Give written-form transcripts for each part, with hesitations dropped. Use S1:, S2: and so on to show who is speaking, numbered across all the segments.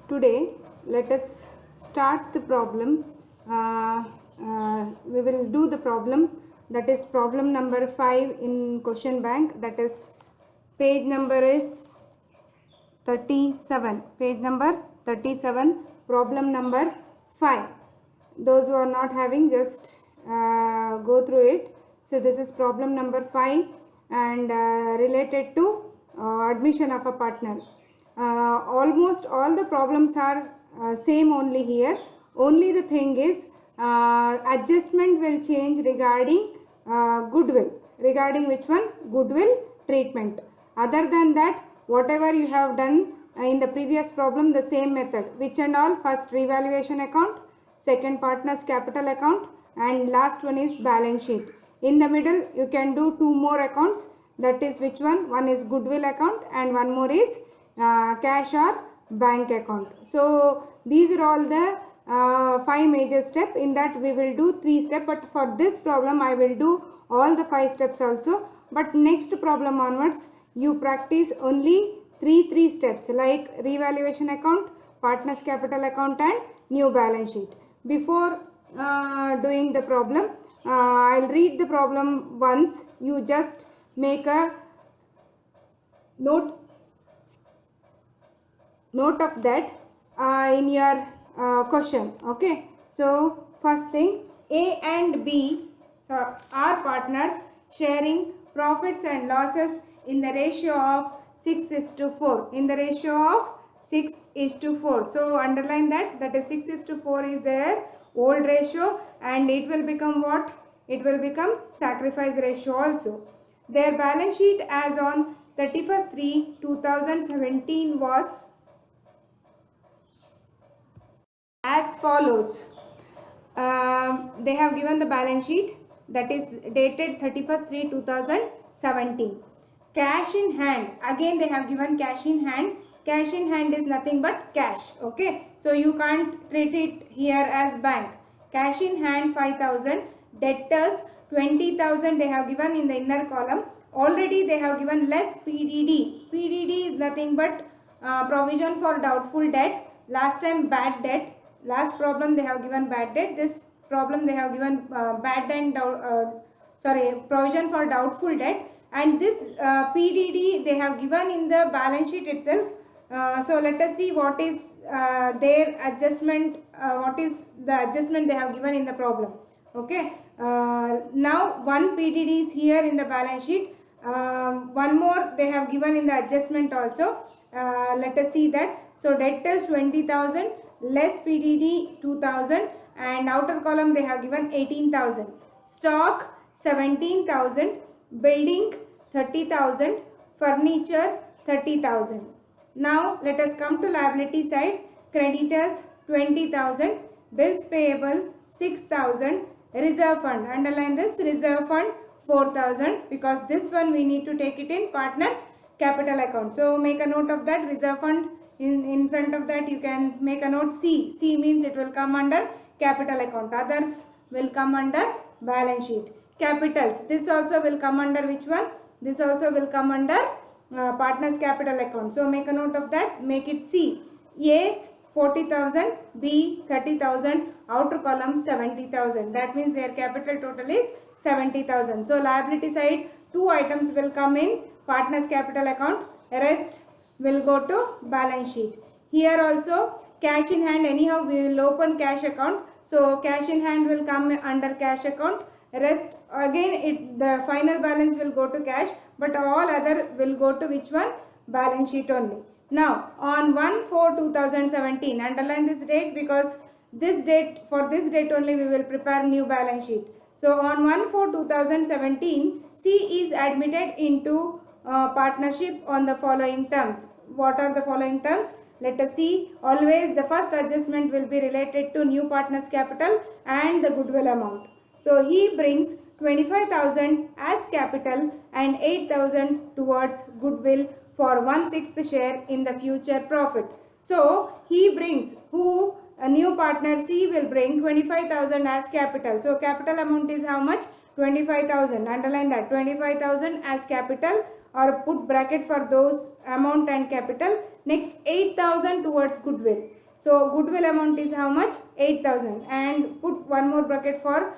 S1: Today, let us start the problem. We will do the problem, that is problem number 5 in question bank, that is page number is 37. Page number 37, problem number 5. Those who are not having, just go through it. So this is problem number 5 and related to admission of a partner. Almost all the problems are same only here. Only the thing is adjustment will change regarding goodwill. Regarding which one? Goodwill treatment. Other than that, whatever you have done in the previous problem, the same method. Which and all? First revaluation account, second partners capital account, and last one is balance sheet. In the middle you can do two more accounts, that is which one? One is goodwill account and one more is cash or bank account. So these are all the 5 major steps. In that we will do 3 steps, but for this problem I will do all the 5 steps also. But next problem onwards you practice only 3 steps, like revaluation account, partners capital account and new balance sheet. Before doing the problem, I'll read the problem once. You just make a note of that in your question. Okay, so first thing, A and B are partners sharing profits and losses in the ratio of 6:4. In the ratio of 6:4. So underline that is 6:4 is their old ratio, and it will become what? It will become sacrifice ratio also. Their balance sheet as on 31st/3/2017 was as follows. They have given the balance sheet that is dated 31st/3/2017. Cash in hand, again they have given cash in hand. Cash in hand is nothing but cash. Okay, so you can't treat it here as bank. Cash in hand 5,000. Debtors 20,000 they have given in the inner column. Already they have given less PDD. PDD is nothing but provision for doubtful debt. Last time bad debt. Last problem they have given bad debt. This problem they have given provision for doubtful debt. And this PDD they have given in the balance sheet itself. So let us see what is their adjustment, what is the adjustment they have given in the problem. Okay, now one PDD is here in the balance sheet. One more they have given in the adjustment also. Let us see that. So debtors 20,000, less PDD 2,000, and outer column they have given 18,000. Stock 17,000, building 30,000, furniture 30,000. Now let us come to liability side. Creditors 20,000, bills payable 6,000, reserve fund. Underline this, reserve fund 4,000, because this one we need to take it in partners capital account. So make a note of that, reserve fund. In front of that you can make a note C. C means it will come under capital account. Others will come under balance sheet. Capitals, this also will come under which one? This also will come under partners capital account. So make a note of that, make it C. A's 40,000, B 30,000, outer column 70,000. That means their capital total is 70,000. So liability side 2 items will come in partners capital account, rest will go to balance sheet. Here also cash in hand, anyhow we will open cash account. So cash in hand will come under cash account. Rest again the final balance will go to cash, but all other will go to which one? Balance sheet only. Now on 1/4/2017, underline this date, because this date, for this date only we will prepare new balance sheet. So on 1/4/2017, C is admitted into partnership on the following terms. What are the following terms? Let us see. Always the first adjustment will be related to new partners capital and the goodwill amount. So he brings 25,000 as capital and 8,000 towards goodwill for 1/6 share in the future profit. So he brings, who? A new partner C will bring 25,000 as capital. So capital amount is how much? 25,000. Underline that, 25,000 as capital, or put bracket for those amount and capital. Next 8,000 towards goodwill. So goodwill amount is how much? 8,000, and put one more bracket for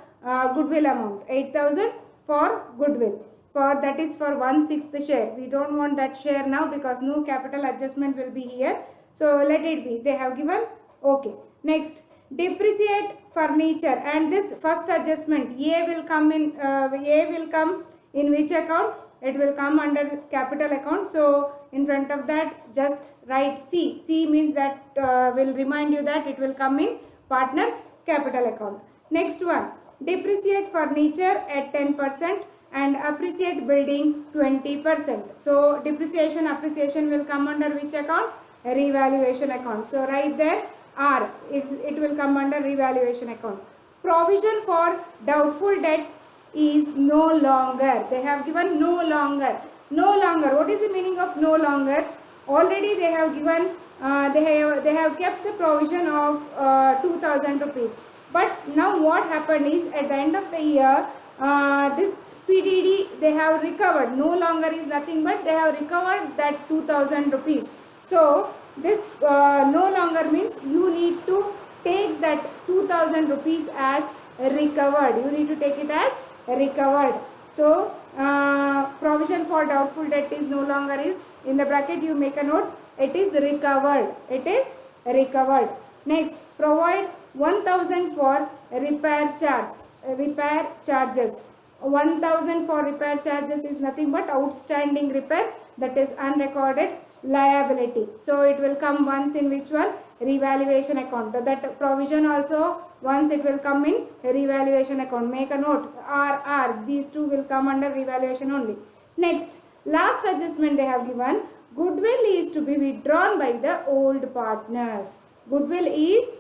S1: goodwill amount, 8,000 for goodwill. For that is for 1/6 share. We don't want that share now because no capital adjustment will be here. So let it be. They have given. Okay. Next, depreciate furniture, and this first adjustment A will come in which account? It will come under capital account. So in front of that just write C. C means that will remind you that it will come in partners capital account. Next one, depreciate furniture at 10% and appreciate building 20%. So depreciation appreciation will come under which account? Revaluation account. So right there R, it will come under revaluation account. Provision for doubtful debts is no longer. They have given no longer. No longer. What is the meaning of no longer? Already they have given, they have kept the provision of 2,000 rupees. But now what happened is at the end of the year, this PDD they have recovered. No longer is nothing but they have recovered that 2,000 rupees. So this no longer means you need to take that 2,000 rupees as recovered. You need to take it as recovered. So provision for doubtful debt is no longer is, in the bracket you make a note, it is recovered. It is recovered. Next, provide 1,000 for repair charges. 1,000 for repair charges is nothing but outstanding repair, that is unrecorded liability. So it will come once in which one? Revaluation account. That provision also once it will come in revaluation account. Make a note, R. These two will come under revaluation only. Next, last adjustment they have given, goodwill is to be withdrawn by the old partners. Goodwill is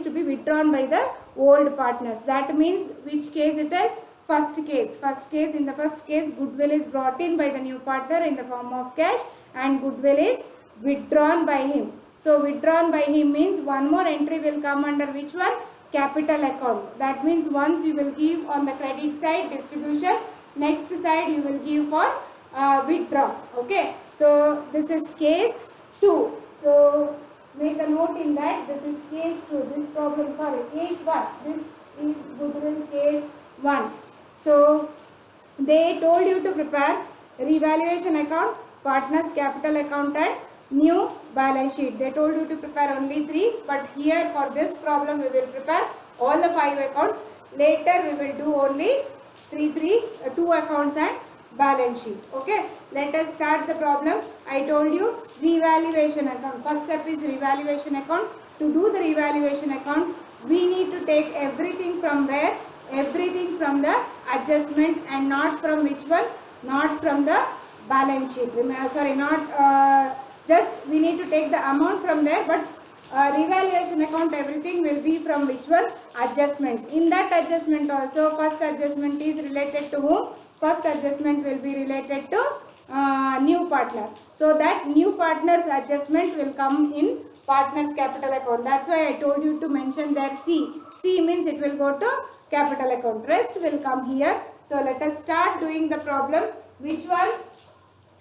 S1: to be withdrawn by the old partners. That means which case it is? First case. In the first case, goodwill is brought in by the new partner in the form of cash and goodwill is withdrawn by him. So withdrawn by him means one more entry will come under which one? Capital account. That means once you will give on the credit side distribution, next side you will give for withdraw. Okay. So this is case 2. So make a note in that this is case 2. This problem, case 1. This is goodwill case 1. So they told you to prepare revaluation account, partners capital account and new balance sheet. They told you to prepare only 3, but here for this problem we will prepare all the 5 accounts. Later we will do only 2 accounts and balance sheet. Okay, let us start the problem. I told you revaluation account. First step is revaluation account. To do the revaluation account, we need to take everything from where? Everything from the adjustment and not from which one? Not from the balance sheet. Just we need to take the amount from there, but revaluation account everything will be from which one? Adjustment. In that adjustment also, first adjustment is related to whom? First adjustment will be related to new partner. So that new partner's adjustment will come in partner's capital account. That's why I told you to mention there C. C means it will go to capital account. Rest will come here. So let us start doing the problem. Which one?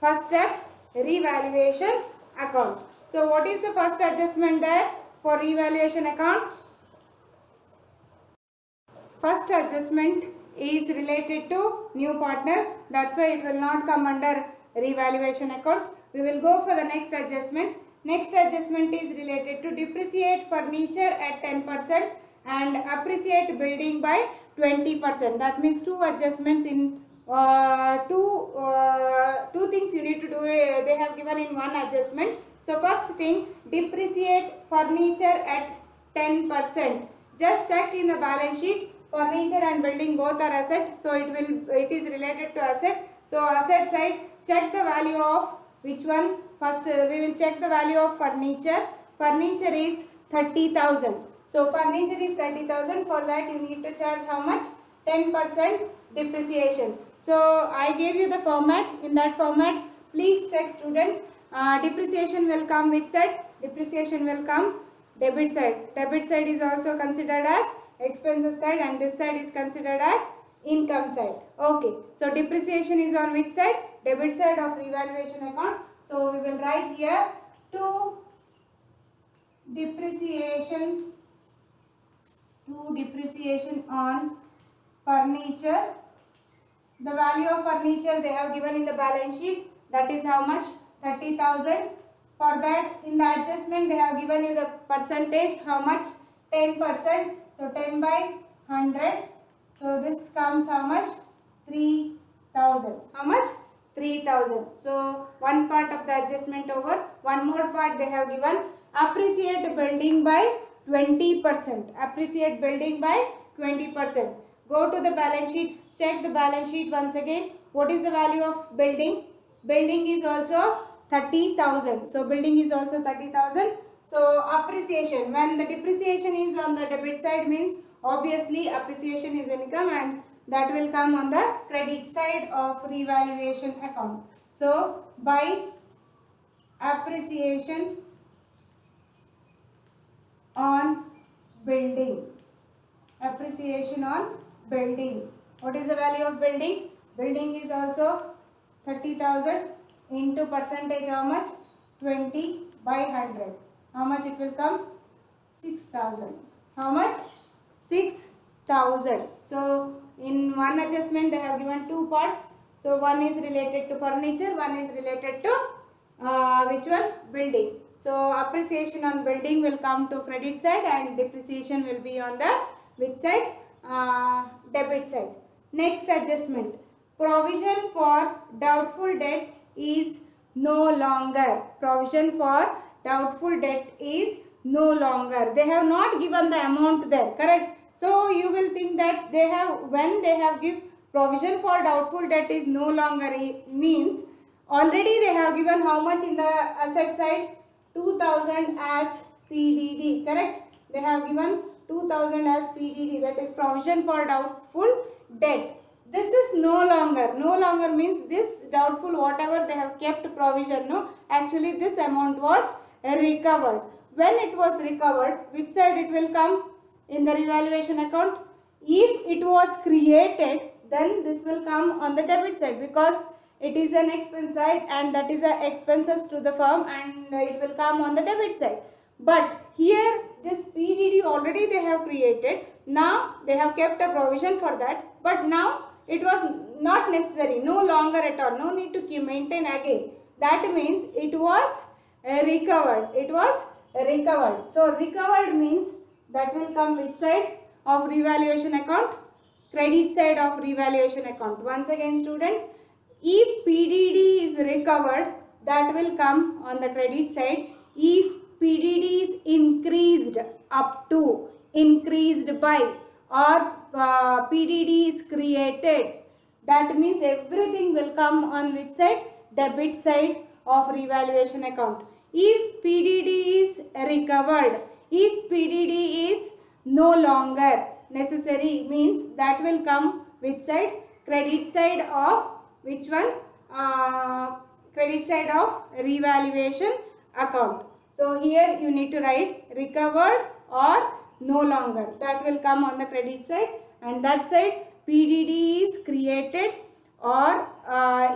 S1: First step, revaluation account. So what is the first adjustment there for revaluation account? First adjustment is related to new partner. That's why it will not come under revaluation account. We will go for the next adjustment. Next adjustment is related to depreciate furniture at 10% and appreciate building by 20%. That means 2 adjustments in two things you need to do. They have given in one adjustment. So first thing, depreciate furniture at 10%. Just check in the balance sheet. Furniture and building both are asset. So it is related to asset. So asset side, check the value of which one? First we will check the value of furniture. Furniture is 30,000. So furniture is 30,000. For that you need to charge how much? 10% depreciation. So I gave you the format. In that format, please check students. Depreciation will come which side? Depreciation will come debit side. Debit side is also considered as expenses side and this side is considered as income side. Okay. So depreciation is on which side? Debit side of revaluation account. So we will write here to depreciation on furniture. The value of furniture they have given in the balance sheet, that is how much? 30,000. For that, in the adjustment they have given you the percentage, how much? 10%. So 10 by 100. So this comes how much? 3,000. How much? 3,000. So one part of the adjustment over. One more part they have given. Appreciate building by 20%. Appreciate building by 20%. Go to the balance sheet. Check the balance sheet once again. What is the value of building? Building is also 30,000. So building is also 30,000. So appreciation. When the depreciation is on the debit side means obviously appreciation is income and that will come on the credit side of revaluation account. So by appreciation on building. Appreciation on building. What is the value of building? Building is also 30,000 into percentage how much? 20 by 100. How much it will come? 6,000. How much? 6,000. So in one adjustment they have given two parts. So one is related to furniture, one is related to which one? Building. So appreciation on building will come to credit side and depreciation will be on the which side? Debit side. Next adjustment. Provision for doubtful debt is no longer. Provision for doubtful debt is no longer. They have not given the amount there, correct? So you will think that they have, when they have give provision for doubtful debt is no longer, means already they have given how much in the asset side? 2,000 as PDD, correct? They have given 2,000 as PDD, that is provision for doubtful debt. This is no longer. No longer means this doubtful whatever they have kept provision, no, actually this amount was recovered. When it was recovered, which side it will come in the revaluation account? If it was created, then this will come on the debit side because it is an expense side and that is a expenses to the firm and it will come on the debit side. But here this PDD already they have created. Now they have kept a provision for that, but now it was not necessary, no longer at all, no need to maintain again. That means it was recovered. It was recovered. So recovered means that will come which side of revaluation account? Credit side of revaluation account. Once again students, if PDD is recovered, that will come on the credit side. If PDD is increased up to, increased by, or PDD is created, that means everything will come on which side? Debit side of revaluation account. If PDD is recovered, if PDD is no longer necessary, means that will come which side? Credit side of which one? Credit side of revaluation account. So here you need to write recovered or no longer. That will come on the credit side, and that side PDD is created or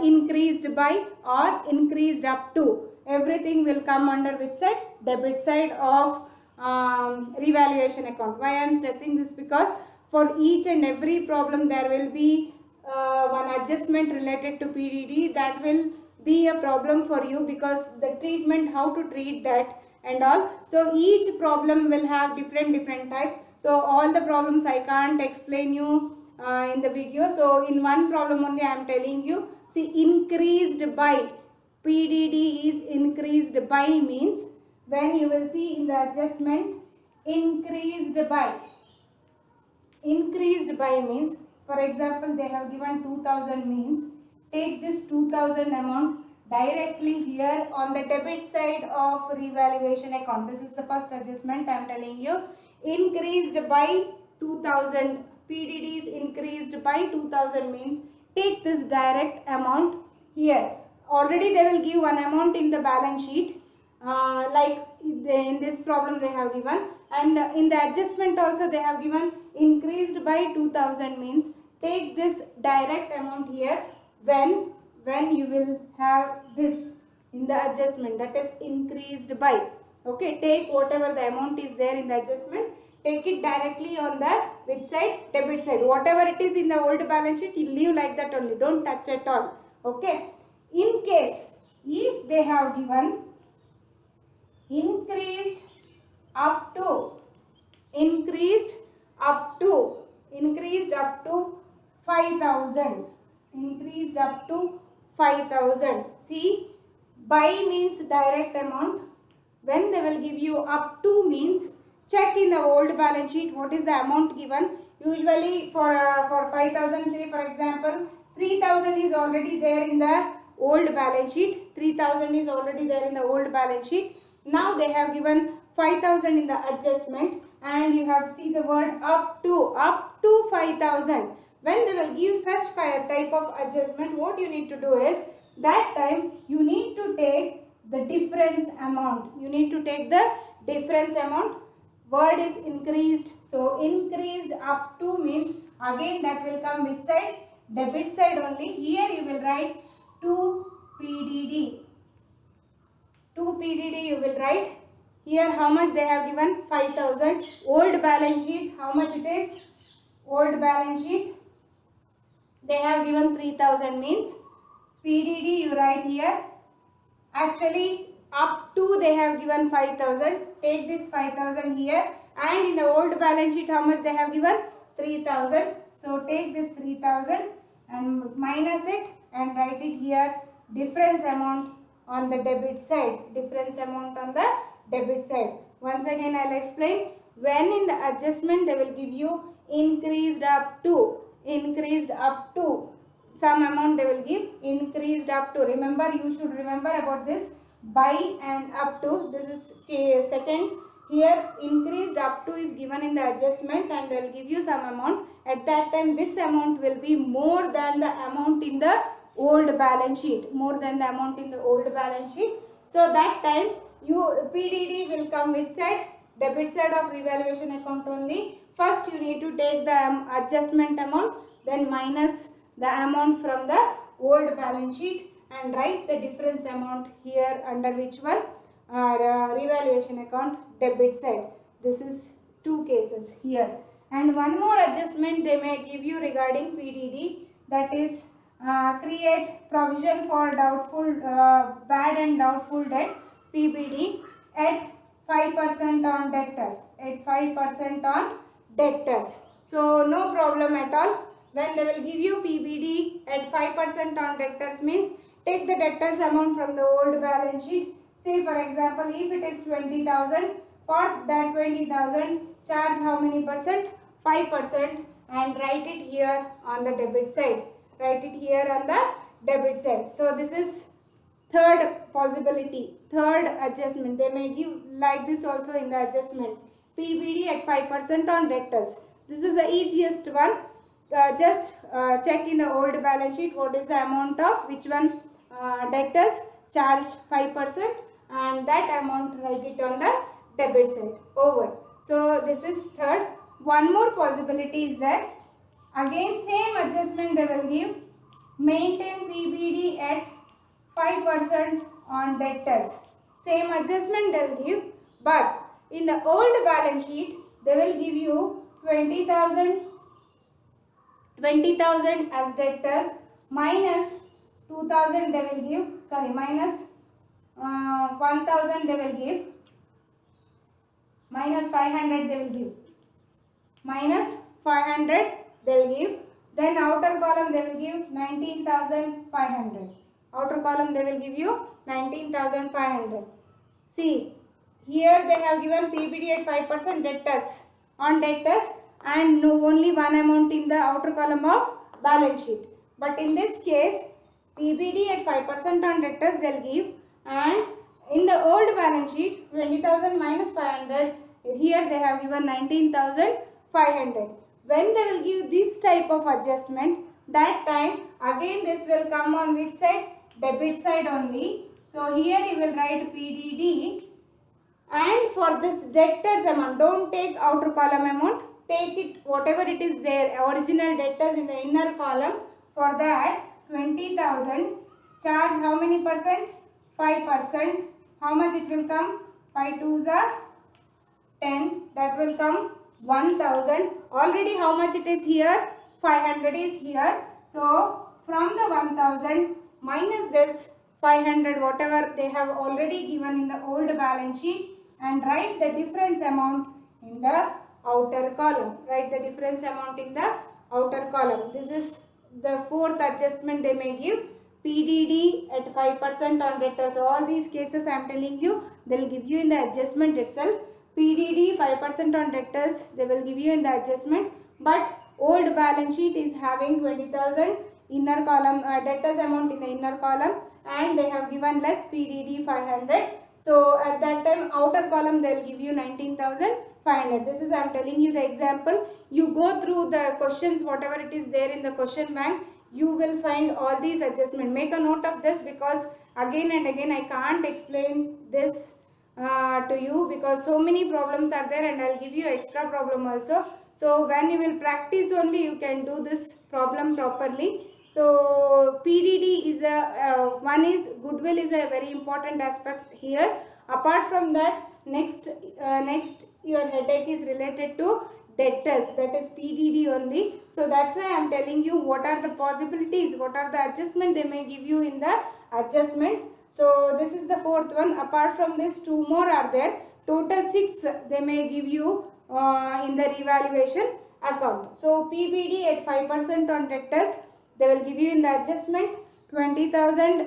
S1: increased by or increased up to. Everything will come under which side? Debit side of revaluation account. Why I am stressing this? Because for each and every problem there will be one adjustment related to PDD that will be a problem for you because the treatment, how to treat that and all. So each problem will have different type. So all the problems I can't explain you in the video. So in one problem only I am telling you. See, increased by, PDD is increased by means when you will see in the adjustment increased by. Increased by means, for example, they have given 2,000 means take this 2,000 amount directly here on the debit side of revaluation account. This is the first adjustment I am telling you. Increased by 2,000. PDD is increased by 2,000 means take this direct amount here. Already they will give one amount in the balance sheet like in this problem they have given, and in the adjustment also they have given increased by 2,000 means take this direct amount here when you will have this in the adjustment, that is increased by. Okay, take whatever the amount is there in the adjustment, take it directly on the which side? Debit side. Whatever it is in the old balance sheet, you leave like that only, don't touch at all. Okay, in case if they have given increased up to 5,000, increased up to 5,000. See, by means direct amount. When they will give you up to means, check in the old balance sheet what is the amount given. Usually for 5,000, say for example 3,000 is already there in the old balance sheet. 3,000 is already there in the old balance sheet. Now they have given 5,000 in the adjustment, and you have see the word up to 5,000. When they will give such type of adjustment, what you need to do is, that time you need to take the difference amount. You need to take the difference amount. Word is increased. So increased up to means, again that will come which side? Debit side only. Here you will write 2 PDD. 2 PDD you will write. Here how much they have given? 5,000. Old balance sheet, how much it is? Old balance sheet, they have given 3,000 means PDD you write here. Actually up to they have given 5,000. Take this 5,000 here, and in the old balance sheet how much they have given? 3,000. So take this 3,000 and minus it and write it here, difference amount on the debit side. Difference amount on the debit side. Once again I will explain. When in the adjustment they will give you increased up to some amount, they will give increased up to. Remember, you should remember about this by and up to. This is second. Here increased up to is given in the adjustment, and they will give you some amount. At that time this amount will be more than the amount in the old balance sheet. More than the amount in the old balance sheet. So that time PDD will come which side? Debit side of revaluation account only. First you need to take the adjustment amount, then minus the amount from the old balance sheet and write the difference amount here under which one? Revaluation account, debit side. This is two cases here. And one more adjustment they may give you regarding PDD, that is create provision for doubtful bad and doubtful debt, PBD, at 5% on debtors. At 5% on debtors. So no problem at all. When they will give you PBD at 5% on debtors means, take the debtors amount from the old balance sheet. Say for example, if it is 20,000, for that 20,000 charge how many percent? 5%, and write it here on the debit side. Write it here on the debit side. So this is third possibility, third adjustment. They may give like this also in the adjustment. PBD at 5% on debtors. This is the easiest one. Just check in the old balance sheet what is the amount of which one debtors charged 5%, and that amount write it on the debit side. Over. So this is third. One more possibility is that again same adjustment they will give. Maintain PBD at 5% on debtors. Same adjustment they will give, but in the old balance sheet they will give you 20,000 as debtors, minus 2,000 they will give, minus 1,000 they will give, minus 500 they will give, minus 500 they will give. Then outer column they will give 19,500. Outer column they will give you 19,500. See, here they have given PBD at 5% debtors on debtors, and no only one amount in the outer column of balance sheet. But in this case, PBD at 5% on debtors they will give, and in the old balance sheet 20,000 minus 500. Here they have given 19,500. When they will give this type of adjustment, that time again this will come on which side? Debit side only. So here you will write PDD, and for this debtors amount, don't take outer column amount, take it whatever it is there, original debtors in the inner column. For that 20,000 charge how many percent? 5%, how much it will come? 5 2s are 10, that will come 1000. Already how much it is here? 500 is here. So from the 1000 minus this 500, whatever they have already given in the old balance sheet, and write the difference amount in the outer column. Write the difference amount in the outer column. This is the fourth adjustment they may give. PDD at 5% on debtors. All these cases I am telling you, they will give you in the adjustment itself. PDD 5% on debtors, they will give you in the adjustment, but old balance sheet is having 20,000 inner column, debtors amount in the inner column, and they have given less PDD 500. So at that time outer column they will give you 19,500. This is I am telling you the example. You go through the questions, whatever it is there in the question bank, you will find all these adjustments. Make a note of this, because again and again I can't explain this to you, because so many problems are there, and I'll give you extra problem also. So when you will practice only, you can do this problem properly. So PDD is one is goodwill is a very important aspect here. Apart from that, next your headache is related to debtors, that is PDD only. So that's why I am telling you what are the possibilities, what are the adjustment they may give you in the adjustment. So this is the fourth one. Apart from this, two more are there. Total 6 they may give you in the revaluation account. So PBD at 5% on debtors, they will give you in the adjustment. 20,000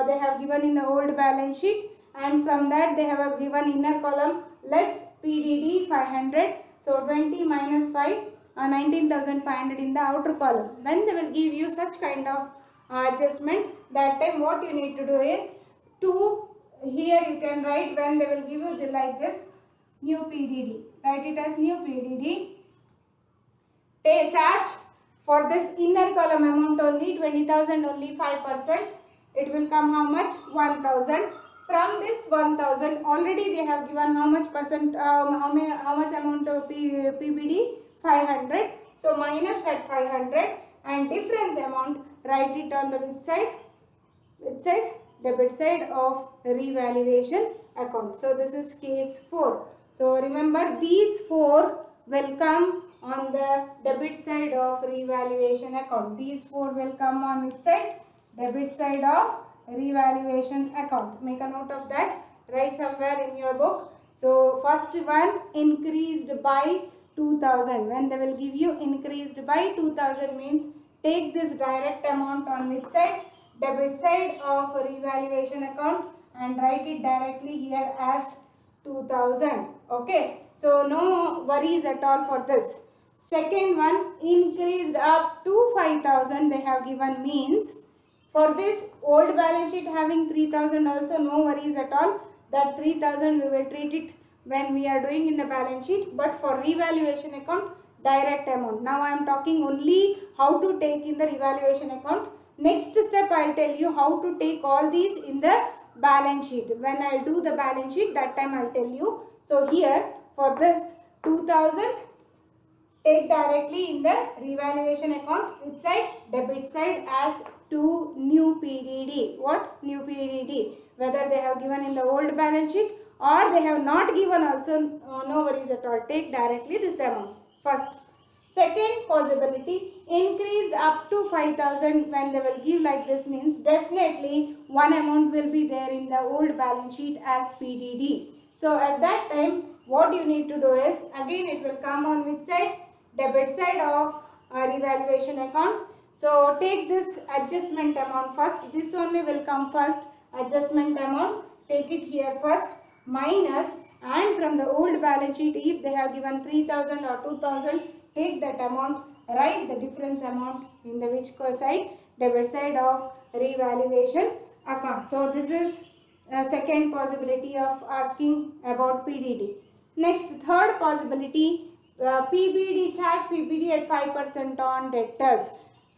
S1: they have given in the old balance sheet, and from that they have given inner column less PDD 500. So 20 minus 5, 19,500 in the outer column. When they will give you such kind of adjustment, that time what you need to do is to, here you can write, when they will give you the, like this, new PDD. Write it as new PDD. Charge for this inner column amount only 20,000, only 5%. It will come how much? 1,000. From this 1,000 already they have given how much percent, how much amount of PBD? 500. So minus that 500, and difference amount write it on the which side? Which side? Debit side of revaluation account. So this is case 4. So remember, these 4 will come on the debit side of revaluation account. These 4 will come on which side? Debit side of revaluation account. Make a note of that. Write somewhere in your book. So first one, increased by 2,000. When they will give you increased by 2,000 means take this direct amount on which side? Debit side of revaluation account, and write it directly here as 2,000. Okay. So no worries at all for this. Second one, increased up to 5,000 they have given means, for this old balance sheet having 3,000 also, no worries at all. That 3,000 we will treat it when we are doing in the balance sheet, but for revaluation account, direct amount. Now I am talking only how to take in the revaluation account. Next step I will tell you how to take all these in the balance sheet. When I will do the balance sheet, that time I will tell you. So here for this 2,000, take directly in the revaluation account. Which side? Debit side as to new PDD. What? New PDD. Whether they have given in the old balance sheet or they have not given also, no worries at all. Take directly this amount. First. Second possibility, increased up to 5,000 when they will give like this means definitely one amount will be there in the old balance sheet as PDD. So at that time what you need to do is, again it will come on which side? Debit side of revaluation account. So take this adjustment amount first. This only will come first. Adjustment amount. Take it here first. Minus, and from the old balance sheet if they have given 3,000 or 2,000, take that amount. Write the difference amount in the which side? Debit side of revaluation account. So this is a second possibility of asking about PDD. Next, third possibility, PBD, charge PBD at 5% on debtors.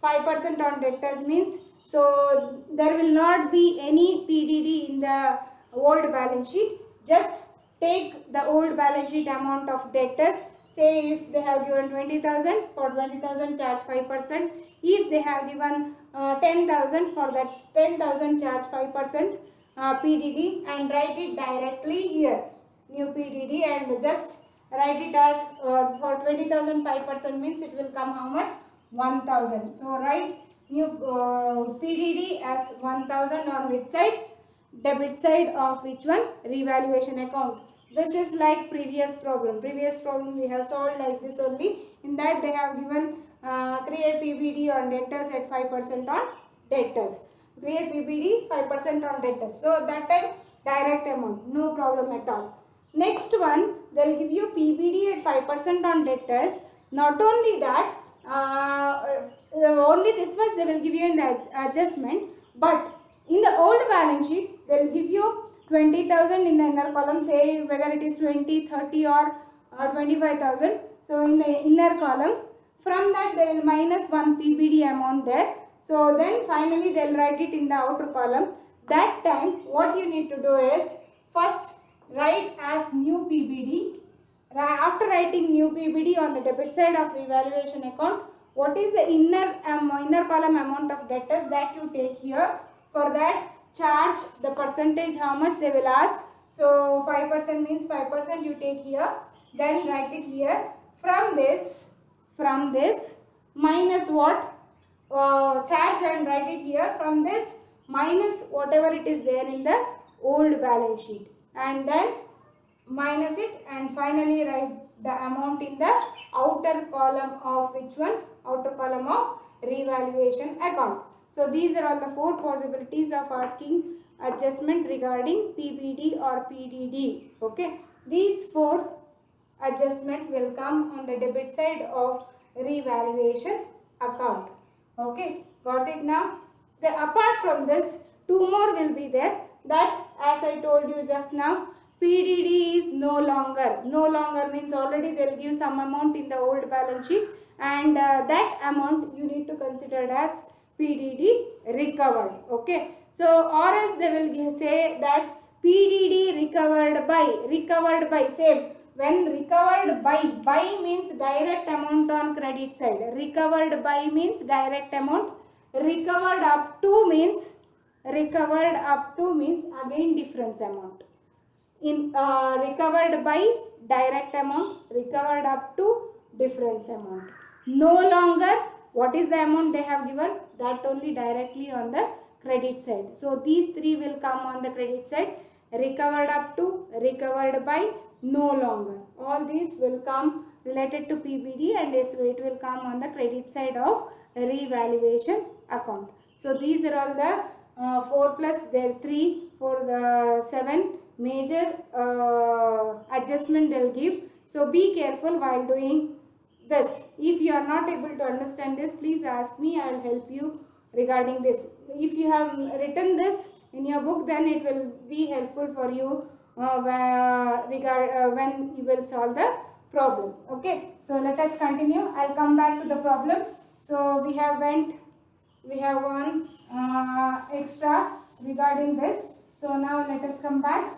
S1: 5% on debtors means, so there will not be any PDD in the old balance sheet. Just take the old balance sheet amount of debtors. Say if they have given 20,000, for 20,000 charge 5%. If they have given 10,000, for that 10,000 charge 5%. PDD and write it directly here, new PDD, and just write it as for 20,000 5% means it will come how much? 1,000. So write new PDD as 1,000 on which side? Debit side of which one? Revaluation account. This is like previous problem. Previous problem we have solved like this only. In that they have given create PBD on debtors at 5% on debtors. Create PBD 5% on debtors. So that time direct amount, no problem at all. Next one, they will give you PBD at 5% on debtors. Not only that, only this much they will give you in the adjustment, but in the old balance sheet, they will give you 20,000 in the inner column, say whether it is 20, 30 or 25,000. So in the inner column, from that they will minus one PBD amount there. So then finally they will write it in the outer column. That time what you need to do is first write as new PBD. After writing new PBD on the debit side of revaluation account, what is the inner column amount of debtors that you take here? For that, charge the percentage how much they will ask. So 5% means 5% you take here. Then write it here. From this minus what? Charge and write it here. From this minus whatever it is there in the old balance sheet. And then minus it and finally write the amount in the outer column of which one? Outer column of revaluation account. So these are all the four possibilities of asking adjustment regarding PBD or PDD. Okay. These four adjustment will come on the debit side of revaluation account. Okay. Got it now? Apart from this, two more will be there. That as I told you just now, PDD is no longer means already they will give some amount in the old balance sheet, and that amount you need to consider as PDD recovered. Okay. So or else they will say that PDD recovered by same. When recovered by means direct amount on credit side. Recovered by means direct amount. Recovered up to means again difference amount. In recovered by direct amount, recovered up to difference amount. No longer, what is the amount they have given? That only directly on the credit side. So these three will come on the credit side. Recovered up to, recovered by, no longer. All these will come related to PBD, and it will come on the credit side of revaluation account. So these are all the 4 plus there 3 for the 7 major adjustment they'll give. So be careful while doing this. If you are not able to understand this, please ask me. I will help you regarding this. If you have written this in your book, then it will be helpful for you when you will solve the problem. Okay. So let us continue. I'll come back to the problem. So we have one extra regarding this. So now let us come back.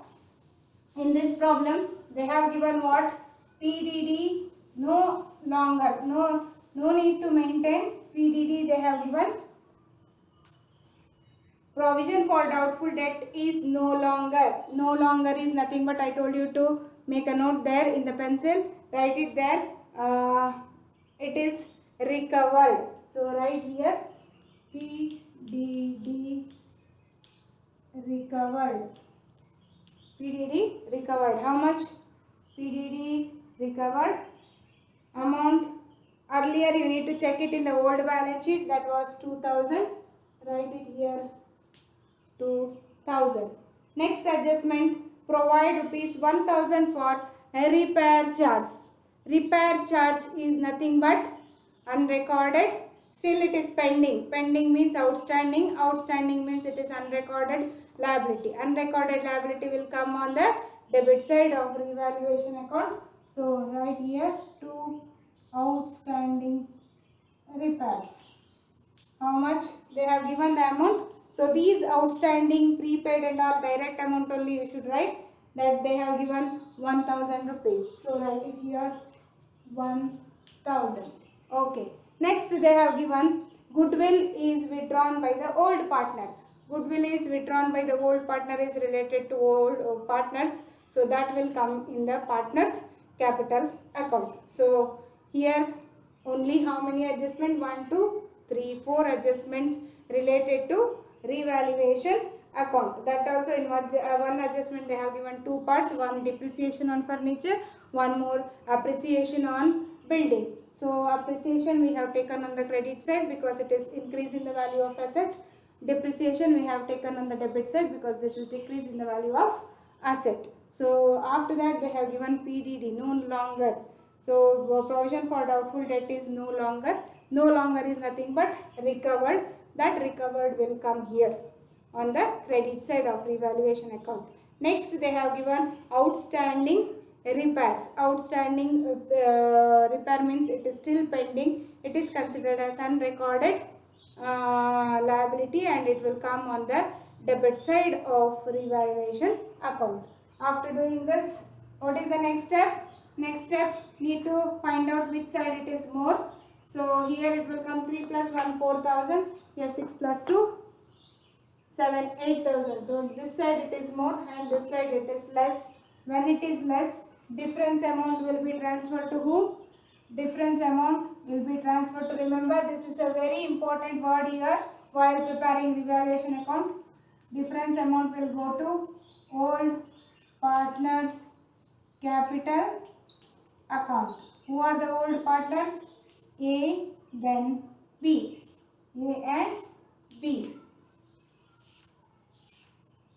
S1: In this problem, they have given what? PDD no longer. No need to maintain PDD. They have given provision for doubtful debt is no longer. No longer is nothing but I told you to make a note there in the pencil. Write it there. It is recovered. So write here PDD recovered. PDD recovered. How much? PDD recovered amount. Earlier you need to check it in the old balance sheet. That was 2,000. Write it here 2,000. Next adjustment, provide rupees 1,000 for a repair charge. Repair charge is nothing but unrecorded. Still it is pending. Pending means outstanding. Outstanding means it is unrecorded liability. Unrecorded liability will come on the debit side of revaluation account. So write here 2 outstanding repairs. How much? They have given the amount. So these outstanding, prepaid and all direct amount only you should write, that they have given 1,000 rupees. So write it here 1,000. Okay. Next they have given goodwill is withdrawn by the old partner. Goodwill is withdrawn by the old partner is related to old partners. So that will come in the partner's capital account. So here only how many adjustments? 1, 2, 3, 4 adjustments related to revaluation account. That also in one adjustment they have given two parts, one depreciation on furniture, one more appreciation on building. So appreciation we have taken on the credit side because it is increase in the value of asset. Depreciation we have taken on the debit side because this is decrease in the value of asset. So after that they have given PDD, no longer. So provision for doubtful debt is no longer is nothing but recovered. That recovered will come here on the credit side of revaluation account. Next they have given outstanding repairs. Outstanding repair means it is still pending. It is considered as unrecorded liability and it will come on the debit side of revaluation account. After doing this, what is the next step? Next step, need to find out which side it is more. So here it will come 3 plus 1, 4,000. Here 6 plus 2, 7, 8,000. So this side it is more and this side it is less. When it is less, difference amount will be transferred to whom? Difference amount will be transferred to, remember this is a very important word here while preparing revaluation account. Difference amount will go to old partners capital account. Who are the old partners? A, then B. A and B.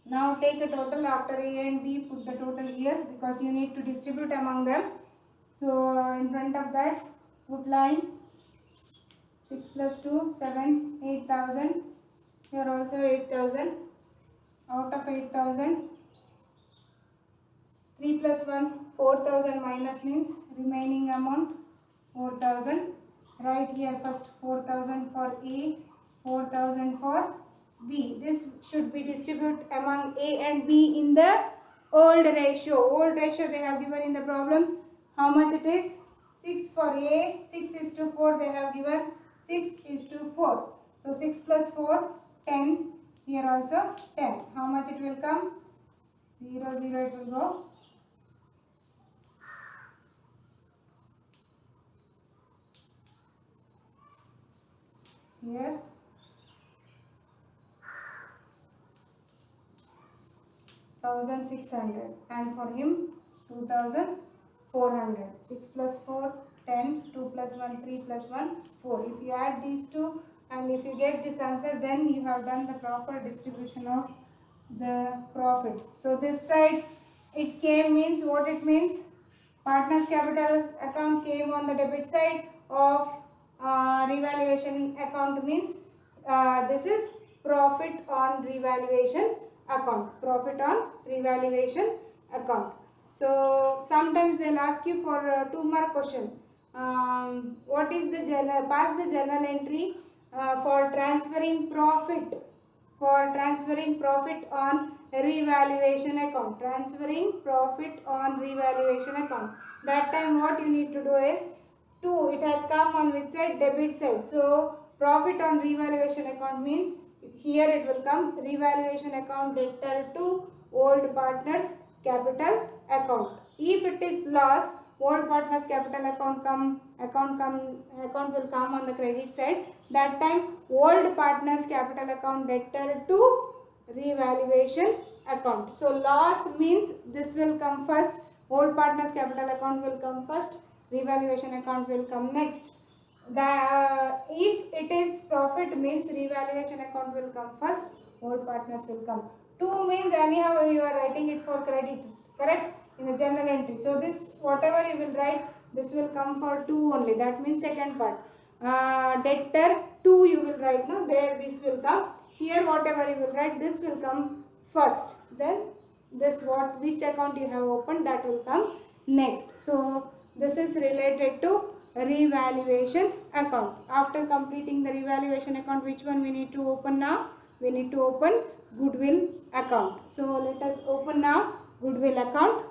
S1: Now take a total after A and B, put the total here because you need to distribute among them. So in front of that, put line 6 plus 2, 7, 8,000. Here also 8,000. Out of 8,000, 3 plus 1, 4,000 minus means remaining amount 4,000. Right here first 4,000 for A, 4,000 for B. This should be distributed among A and B in the old ratio. Old ratio they have given in the problem. How much it is? 6 for A, 6:4 they have given 6:4. So 6 plus 4, 10. Here also 10. How much it will come? 0, 0 it will go. Here 1,600 and for him 2,400. 6 plus 4, 10, 2 plus 1, 3 plus 1, 4. If you add these two and if you get this answer, then you have done the proper distribution of the profit. So this side it came means what it means? Partners capital account came on the debit side of revaluation account means this is profit on revaluation account. Profit on revaluation account. So sometimes they'll ask you for 2-mark question. What is the journal? Pass the journal entry for transferring profit. For transferring profit on revaluation account. Transferring profit on revaluation account. That time what you need to do is 2. It has come on which side? Debit side. So profit on revaluation account means here it will come revaluation account debtor to old partners capital account. If it is loss, old partners capital account will come on the credit side. That time old partners capital account debtor to revaluation account. So loss means this will come first. Old partners capital account will come first. Revaluation account will come next. If it is profit means revaluation account will come first, old partners will come. 2 means anyhow you are writing it for credit, correct, in the journal entry. So this whatever you will write, this will come for 2 only. That means second part. Debtor 2 you will write, no, there this will come. Here whatever you will write, this will come first. Then this which account you have opened, that will come next. So this is related to revaluation account. After completing the revaluation account, which one we need to open now? We need to open goodwill account. So let us open now goodwill account.